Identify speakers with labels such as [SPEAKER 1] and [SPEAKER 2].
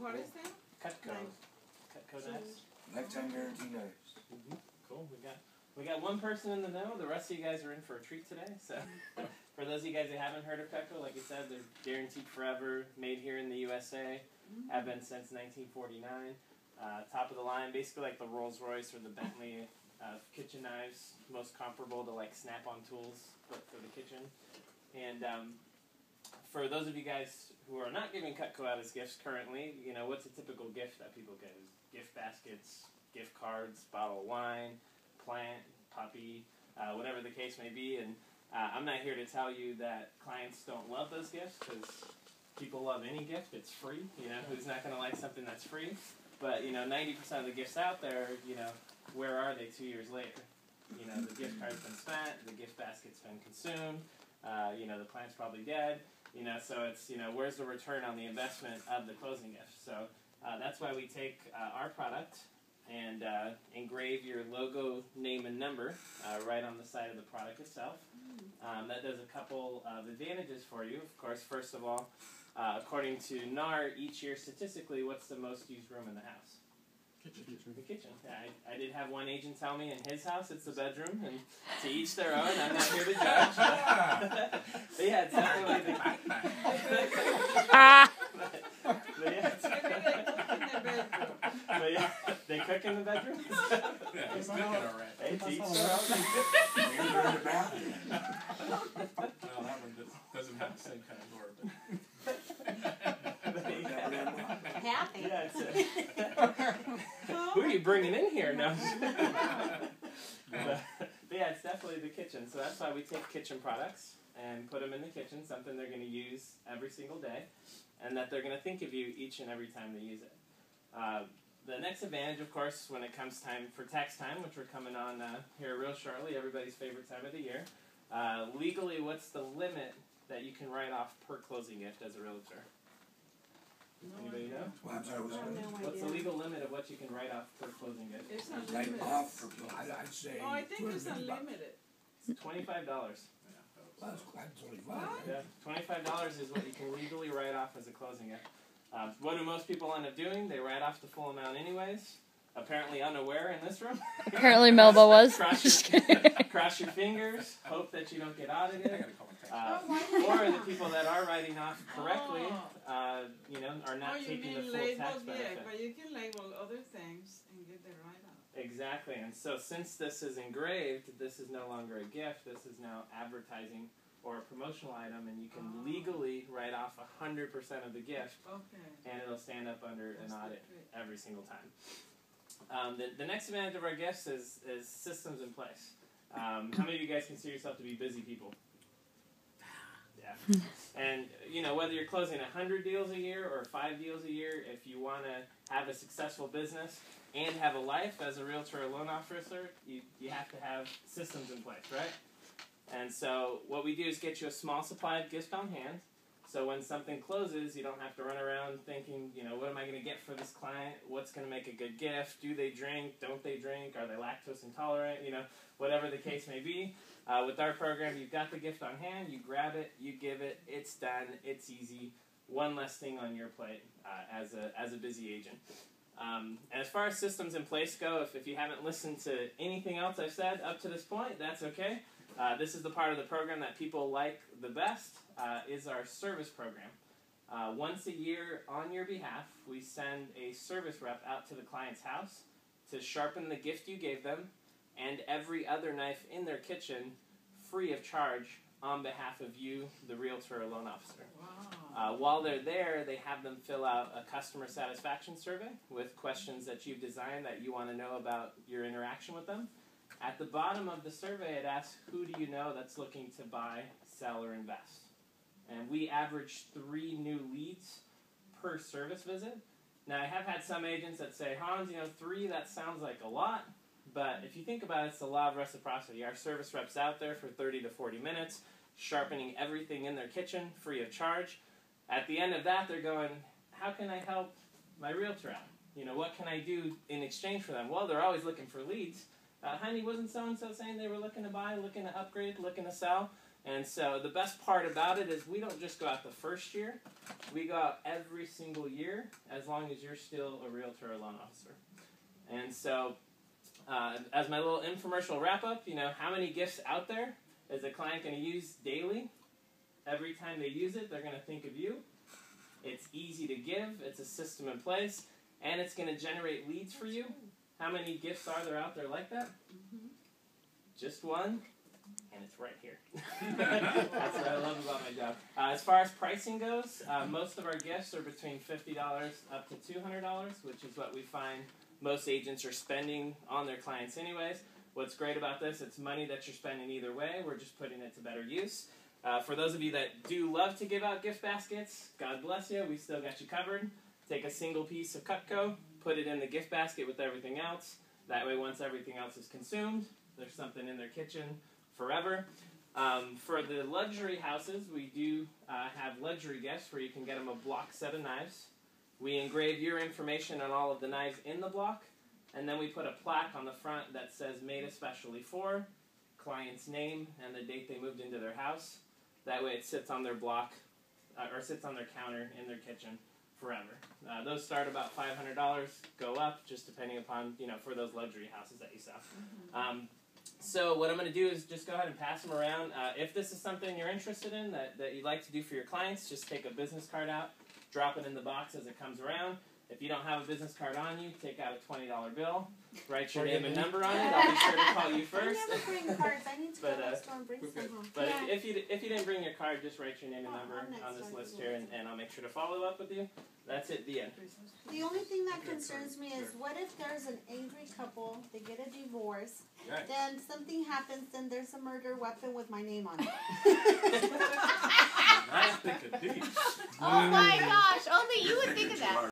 [SPEAKER 1] What is that?
[SPEAKER 2] Cutco. Cutco knives.
[SPEAKER 3] Lifetime guarantee knives.
[SPEAKER 2] Cool. We got one person in the know. The rest of you guys are in for a treat today. So, for those of you guys who haven't heard of Cutco, like you said, they're guaranteed forever, made here in the USA, have been since 1949. Top of the line, basically like the Rolls Royce or the Bentley kitchen knives, most comparable to like Snap-on tools, but for the kitchen. And for those of you guys who are not giving Cutco out as gifts currently, you know, what's a typical gift that people get? Is gift baskets, gift cards, bottle of wine, plant, puppy, whatever the case may be. And I'm not here to tell you that clients don't love those gifts, because people love any gift. It's free. You know, who's not going to like something that's free? But, you know, 90% of the gifts out there, you know, where are they 2 years later? You know, the gift card's been spent, the gift basket's been consumed, you know, the plant's probably dead. You know, so it's, you know, where's the return on the investment of the closing gift? So that's why we take our product and engrave your logo, name, and number right on the side of the product itself. That does a couple of advantages for you. Of course, first of all, according to NAR, each year statistically, what's the most used room in the house?
[SPEAKER 4] Kitchen.
[SPEAKER 2] The kitchen. Yeah, I did have one agent tell me in his house it's the bedroom, and to each their own. I'm not here to judge. But yeah, it's definitely they cook in the bedroom.
[SPEAKER 4] Yeah, he's cooking already.
[SPEAKER 2] Hey, to each their own.
[SPEAKER 3] You're in the bathroom.
[SPEAKER 4] No, that one doesn't have the same kind of door, but...
[SPEAKER 5] Happy.
[SPEAKER 2] Yeah, who are you bringing in here? No. But yeah, it's definitely the kitchen. So that's why we take kitchen products and put them in the kitchen, something they're going to use every single day, and that they're going to think of you each and every time they use it. The next advantage, of course, when it comes time for tax time, which we're coming on here real shortly, everybody's favorite time of the year. Legally, what's the limit that you can write off per closing gift as a realtor? Anybody know?
[SPEAKER 3] Well, I'm sorry,
[SPEAKER 2] What's the legal limit of what you can write off per closing gift?
[SPEAKER 1] It's
[SPEAKER 3] Right
[SPEAKER 1] unlimited.
[SPEAKER 3] off for, I'd say.
[SPEAKER 1] Oh, I think it's unlimited.
[SPEAKER 2] $25.
[SPEAKER 3] Well, that's quite 25.
[SPEAKER 2] Yeah, $25 is what you can legally write off as a closing gift. What do most people end up doing? They write off the full amount anyways. Apparently unaware in this room.
[SPEAKER 6] Apparently Melba was.
[SPEAKER 2] Cross your fingers. Hope that you don't get audited.
[SPEAKER 4] I gotta call my tax.
[SPEAKER 2] Or the people that are writing off correctly, you know, are not
[SPEAKER 1] you
[SPEAKER 2] taking the
[SPEAKER 1] mean
[SPEAKER 2] full
[SPEAKER 1] label?
[SPEAKER 2] tax
[SPEAKER 1] Yeah,
[SPEAKER 2] benefit.
[SPEAKER 1] but you can label other things and get the write-off.
[SPEAKER 2] Exactly, and so since this is engraved, this is no longer a gift. This is now advertising or a promotional item, and you can legally write off 100% of the gift, and it'll stand up under an audit every single time. The next advantage of our gifts is systems in place. How many of you guys consider yourself to be busy people? Yeah. And, you know, whether you're closing 100 deals a year or 5 deals a year, if you want to have a successful business and have a life as a realtor or loan officer, you have to have systems in place, right? And so what we do is get you a small supply of gifts on hand. So when something closes, you don't have to run around thinking, you know, what am I going to get for this client? What's going to make a good gift? Do they drink? Don't they drink? Are they lactose intolerant? You know, whatever the case may be. With our program, you've got the gift on hand. You grab it. You give it. It's done. It's easy. One less thing on your plate as a busy agent. And as far as systems in place go, if you haven't listened to anything else I've said up to this point, that's okay. This is the part of the program that people like the best, is our service program. Once a year, on your behalf, we send a service rep out to the client's house to sharpen the gift you gave them and every other knife in their kitchen free of charge on behalf of you, the realtor or loan officer.
[SPEAKER 1] Wow.
[SPEAKER 2] While they're there, they have them fill out a customer satisfaction survey with questions that you've designed that you want to know about your interaction with them. At the bottom of the survey, it asks, who do you know that's looking to buy, sell, or invest? And we average 3 new leads per service visit. Now, I have had some agents that say, Hans, you know, 3, that sounds like a lot. But if you think about it, it's the law of reciprocity. Our service rep's out there for 30 to 40 minutes, sharpening everything in their kitchen free of charge. At the end of that, they're going, how can I help my realtor out? You know, what can I do in exchange for them? Well, they're always looking for leads. Honey, wasn't so-and-so saying they were looking to buy, looking to upgrade, looking to sell? And so the best part about it is we don't just go out the first year. We go out every single year as long as you're still a realtor or loan officer. And so as my little infomercial wrap-up, how many gifts out there is a client going to use daily? Every time they use it, they're going to think of you. It's easy to give. It's a system in place. And it's going to generate leads for you. How many gifts are there out there like that? Just one. And it's right here. That's what I love about my job. As far as pricing goes, most of our gifts are between $50 up to $200, which is what we find most agents are spending on their clients anyways. What's great about this, it's money that you're spending either way. We're just putting it to better use. For those of you that do love to give out gift baskets, God bless you. We still got you covered. Take a single piece of Cutco, put it in the gift basket with everything else. That way, once everything else is consumed, there's something in their kitchen forever. For the luxury houses, we do have luxury gifts where you can get them a block set of knives. We engrave your information on all of the knives in the block, and then we put a plaque on the front that says made especially for, client's name, and the date they moved into their house. That way it sits on their block, or sits on their counter in their kitchen forever. Those start about $500, go up, just depending upon, for those luxury houses that you sell. So what I'm going to do is just go ahead and pass them around. If this is something you're interested in that you'd like to do for your clients, just take a business card out, drop it in the box as it comes around. If you don't have a business card on you, take out a $20 bill, write your name and number on it. I'll be sure to call you first.
[SPEAKER 5] I never bring cards. I need to go to the store and bring some home.
[SPEAKER 2] But
[SPEAKER 5] Yeah.
[SPEAKER 2] if you didn't bring your card, just write your name and number on this list here, and I'll make sure to follow up with you. That's it, the end.
[SPEAKER 5] The only thing that concerns me is what if there's an angry couple, they get a divorce,
[SPEAKER 4] Right.
[SPEAKER 5] then something happens, then there's a murder weapon with my name on it.
[SPEAKER 4] Nice, think of deep.
[SPEAKER 6] Oh my gosh, only you would think of that.